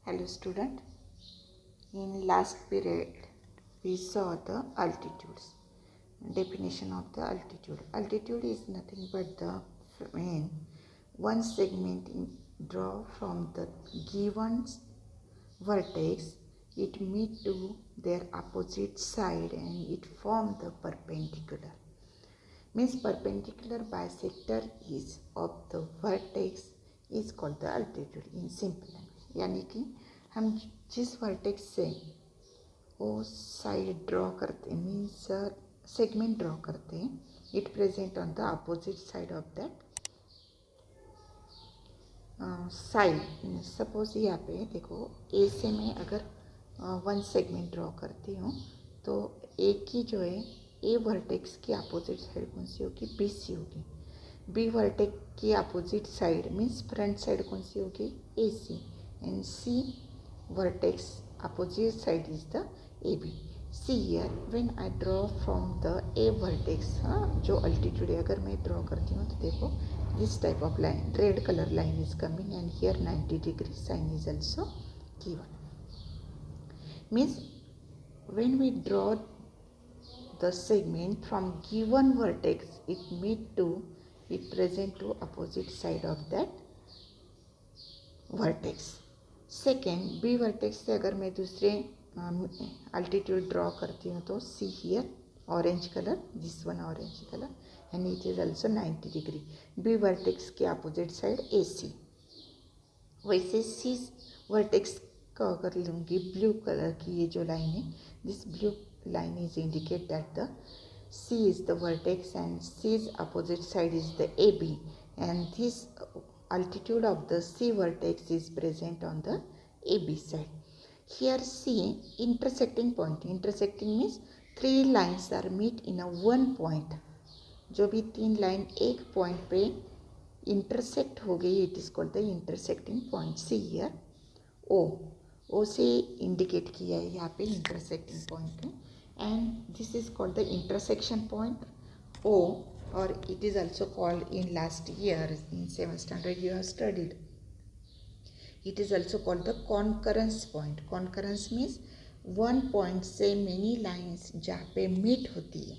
Hello student, in last period we saw the altitudes. Definition of the altitude. Altitude is nothing but the main one segment draw from the given vertex. It meet to their opposite side and it form the perpendicular. Means perpendicular bisector is of the vertex is called the altitude in simple language. यानी कि हम जिस vertex से वो side draw करते means segment draw करते हैं it present on the opposite side of that side. Suppose यहाँ पे देखो ए से मैं अगर वन सेगमेंट ड्रॉ करती हूँ तो ए की जो है ए वर्टेक्स की अपोजिट साइड कौन सी होगी, बी सी होगी. बी वर्टेक्स की opposite side means front side कौन सी होगी, A C. And C vertex opposite side is the A B. See here when I draw from the A vertex, जो altitude है अगर मैं ड्रॉ करती हूँ तो देखो this type of line red colour line is coming and here 90 degree sign is also given. Means when we draw the segment from given vertex it present to opposite side of that vertex. Second, B vertex से अगर मैं दूसरे altitude draw करती हूँ तो see here orange color, this one orange color and it is also 90 degree. B vertex के opposite side AC. वैसे C vertex का अगर लूँगी ब्लू कलर की ये जो लाइन है, this blue line is indicate that the C is the vertex and C's opposite side is the AB and this altitude of the C vertex is present on the AB side. Here C intersecting point. Intersecting means three lines are meet in a one point. जो भी तीन line एक point पे intersect हो गई it is called the intersecting point. See here O से indicate किया है यहाँ पे intersecting point and this is called the intersection point O, or it is also called in last year in 7th standard you have studied. It is also called the concurrence point. Concurrence means one point से many lines जहाँ पे meet होती है.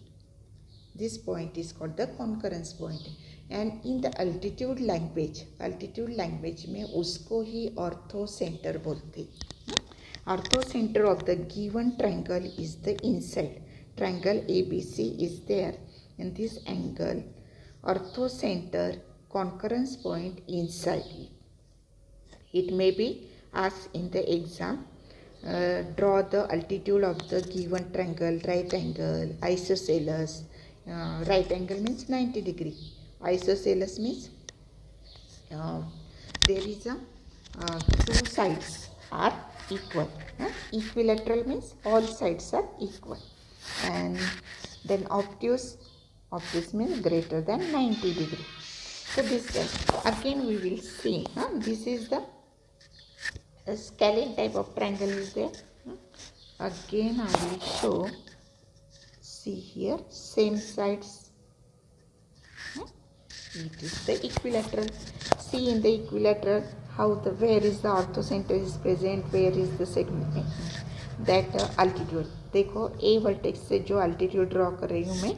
This point is called the concurrence point. And in the altitude language में उसको ही orthocenter बोलते हैं. Orthocenter of the given triangle is the inside. Triangle ABC is there and this angle orthocenter concurrence point inside it. It may be asked in the exam, draw the altitude of the given triangle, right angle, isosceles. Right angle means 90 degree. Isosceles means there is a two sides are equal. Equilateral means all sides are equal. And then obtuse means greater than 90 degree. So this again we will see. This is the scalene type of triangle is there. Again I will show. See here same sides. It is the equilateral. See in the equilateral how where is the orthocenter is present, where is the segment that altitude. देखो A vertex से जो altitude draw कर रही हूँ मैं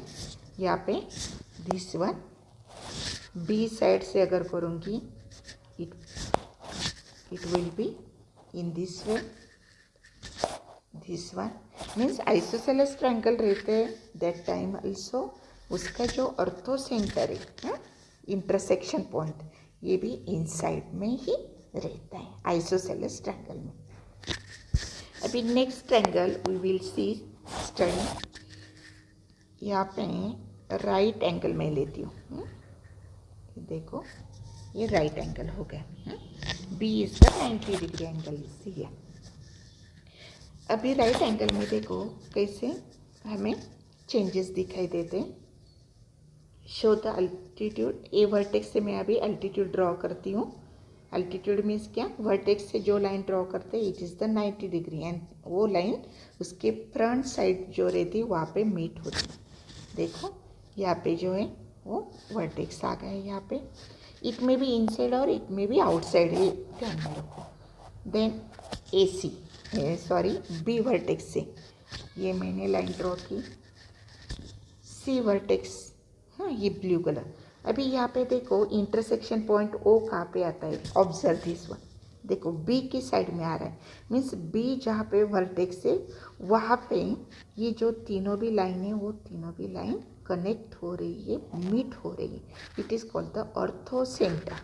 यहाँ पे this one. B side से अगर करूँगी it will be in this way. This one means isosceles triangle रहते हैं that time also उसका जो ऑर्थोसेंटर है इंटरसेक्शन पॉइंट ये भी इनसाइड में ही रहता है आइसोसेलेस ट्रायंगल में. अभी next triangle we will see study. यहाँ पे राइट एंगल में लेती हूँ. देखो ये राइट एंगल हो गया. B is the 90 degree angle C है. अभी राइट एंगल में देखो कैसे हमें चेंजेस दिखाई देते हैं. Show the altitude. A vertex से मैं अभी अल्टीट्यूड ड्रॉ करती हूँ. अल्टीट्यूड मीन्स क्या, वर्टेक्स से जो लाइन ड्रॉ करते हैं it is the 90 degree and वो लाइन उसके फ्रंट साइड जो रहती है वहाँ पे मीट होती है. देखो यहाँ पे जो है वो वर्टेक्स आ गया है यहाँ पे. इट मे बी इनसाइड और इट मे बी आउटसाइड, ये ध्यान में रखो. देन ए सी, सॉरी बी वर्टेक्स से ये मैंने लाइन ड्रॉ की, सी वर्टेक्स, हाँ ये ब्लू कलर। अभी यहाँ पे देखो इंटरसेक्शन पॉइंट ओ कहाँ पे आता है, ऑब्जर्व दिस वन, देखो बी की साइड में आ रहा है, मीन्स बी जहाँ पे वर्टेक्स है वहाँ पे ये जो तीनों भी लाइन है वो तीनों भी लाइन कनेक्ट हो रही है, मीट हो रही है। It is called the orthocentre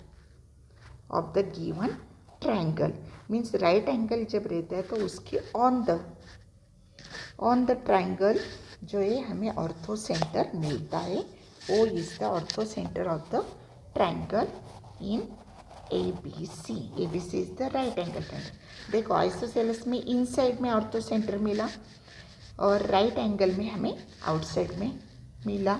of the given triangle. Means right angle जब रहता है तो उसके ऑन द ट्रायंगल जो है हमें ऑर्थो सेंटर मिलता है। O is the orthocentre of the triangle in ABC। ABC is the right angle triangle. देखो आइसोसेलेस में इनसाइड में ऑर्थो सेंटर मिला और राइट एंगल में हमें आउटसाइड में मिला।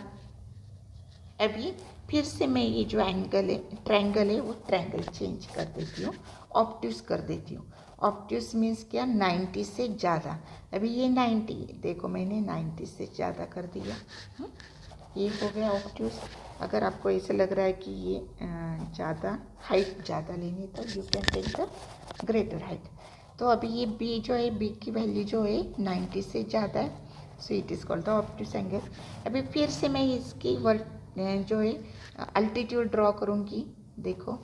अभी फिर से मैं ये जो एंगल है ट्रायंगल है वो ट्रायंगल चेंज कर देती हूँ, ऑब्ट्यूस कर देती हूँ। ऑब्ट्यूस मीन्स क्या, 90 से ज़्यादा। अभी ये 90, देखो मैंने 90 से ज़्यादा कर दिया, ये हो गया ऑब्ट्यूस। अगर आपको ऐसे लग रहा है कि ये ज़्यादा हाइट ज़्यादा लेनी तो you can take the greater height. तो अभी ये बी जो है, बी की वैल्यू जो है 90 से ज़्यादा है, so it is called the obtuse angle. अभी फिर से मैं इसकी जो है अल्टीट्यूड ड्रॉ करूँगी। देखो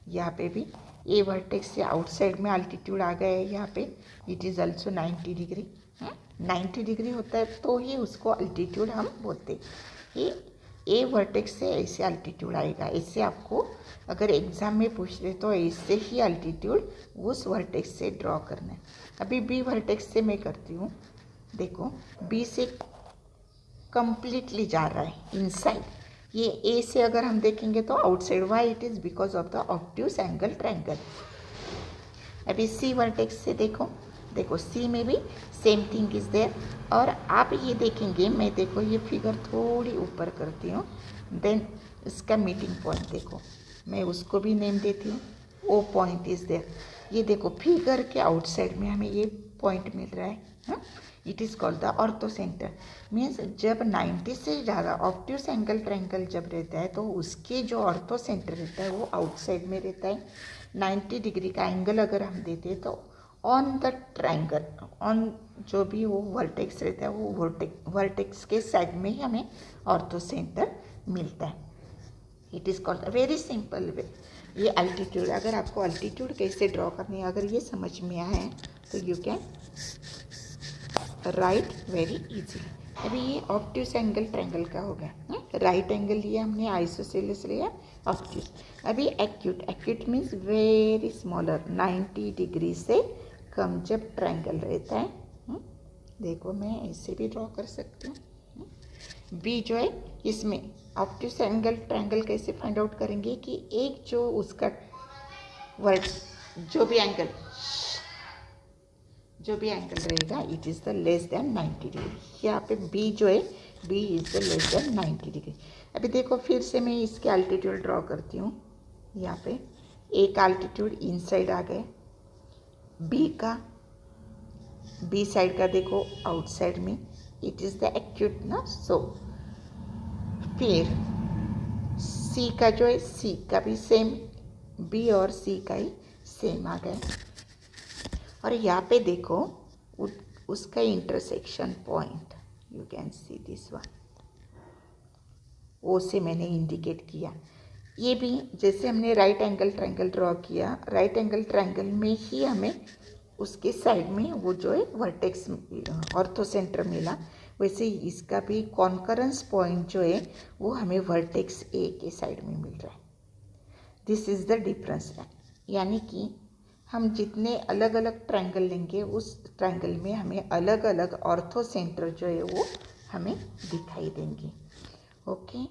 यहाँ पे भी ए वर्टेक्स से आउटसाइड में अल्टीट्यूड आ गया है यहाँ पे, it is also 90 degree. 90 degree होता है तो ही उसको अल्टीट्यूड हम बोलते हैं। ये ए वर्टेक्स से ऐसे अल्टीट्यूड आएगा, ऐसे आपको अगर एग्ज़ाम में पूछ रहे तो ऐसे ही अल्टीट्यूड उस वर्टेक्स से ड्रॉ करना है। अभी बी वर्टेक्स से मैं करती हूँ, देखो बी से कंप्लीटली जा रहा है इनसाइड। ये ए से अगर हम देखेंगे तो outside, why it is because of the obtuse angle triangle. अभी सी वर्टेक्स से देखो, देखो सी में भी सेम थिंग इज़ देयर। और आप ये देखेंगे, मैं देखो ये फिगर थोड़ी ऊपर करती हूँ, देन इसका मीटिंग पॉइंट देखो, मैं उसको भी नेम देती हूँ, ओ पॉइंट इज़ देयर। ये देखो फिगर के आउटसाइड में हमें ये पॉइंट मिल रहा है, it is called the ortho centre. Means जब 90 से ज़्यादा ऑब्ट्यूस एंगल ट्रायंगल जब रहता है तो उसके जो ऑर्थो सेंटर रहता है वो आउटसाइड में रहता है। 90 डिग्री का एंगल अगर हम देते हैं तो ऑन द ट्रायंगल, ऑन जो भी वो वर्टेक्स रहता है वो वर्टेक्स के साइड में ही हमें ऑर्थो सेंटर मिलता है। It is called very simple way. ये अल्टीट्यूड, अगर आपको अल्टीट्यूड कैसे ड्रॉ करनी है अगर ये समझ में आया है तो you can write very easily. अभी ये ऑब्ट्यूस एंगल ट्रायंगल का हो गया, राइट एंगल लिया हमने, आइसोसेलेस लिया, ऑब्ट्यूस। अभी acute, acute means very smaller, 90 degree से कम जब ट्रायंगल रहता है। देखो मैं ऐसे भी ड्रॉ कर सकती हूँ। बी जो है इसमें ऑब्ट्यूस एंगल ट्रायंगल कैसे फाइंड आउट करेंगे कि एक जो उसका वर्ड जो भी एंगल रहेगा it is the less than 90 degree. यहाँ पे बी जो है, B is the less than 90 degree. अभी देखो फिर से मैं इसके अल्टीट्यूड ड्रॉ करती हूँ। यहाँ पे एक अल्टीट्यूड इनसाइड आ गए, बी साइड का देखो आउटसाइड में, इट इज़ द एक्यूट ना। सो फिर सी का जो है, सी का भी सेम, बी और सी का ही सेम आ गया। और यहाँ पे देखो उसका intersection point, you can see this one, ओ से मैंने इंडिकेट किया। ये भी जैसे हमने राइट एंगल ट्रायंगल ड्रॉ किया, राइट एंगल ट्रायंगल में ही हमें उसके साइड में वो जो है वर्टेक्स ऑर्थो सेंटर मिला, वैसे ही इसका भी कॉन्करेंस पॉइंट जो है वो हमें वर्टेक्स ए के साइड में मिल रहा है। This is the difference. यानी कि हम जितने अलग अलग ट्रायंगल लेंगे उस ट्रायंगल में हमें अलग अलग ऑर्थो सेंटर जो है वो हमें दिखाई देंगे। ओके।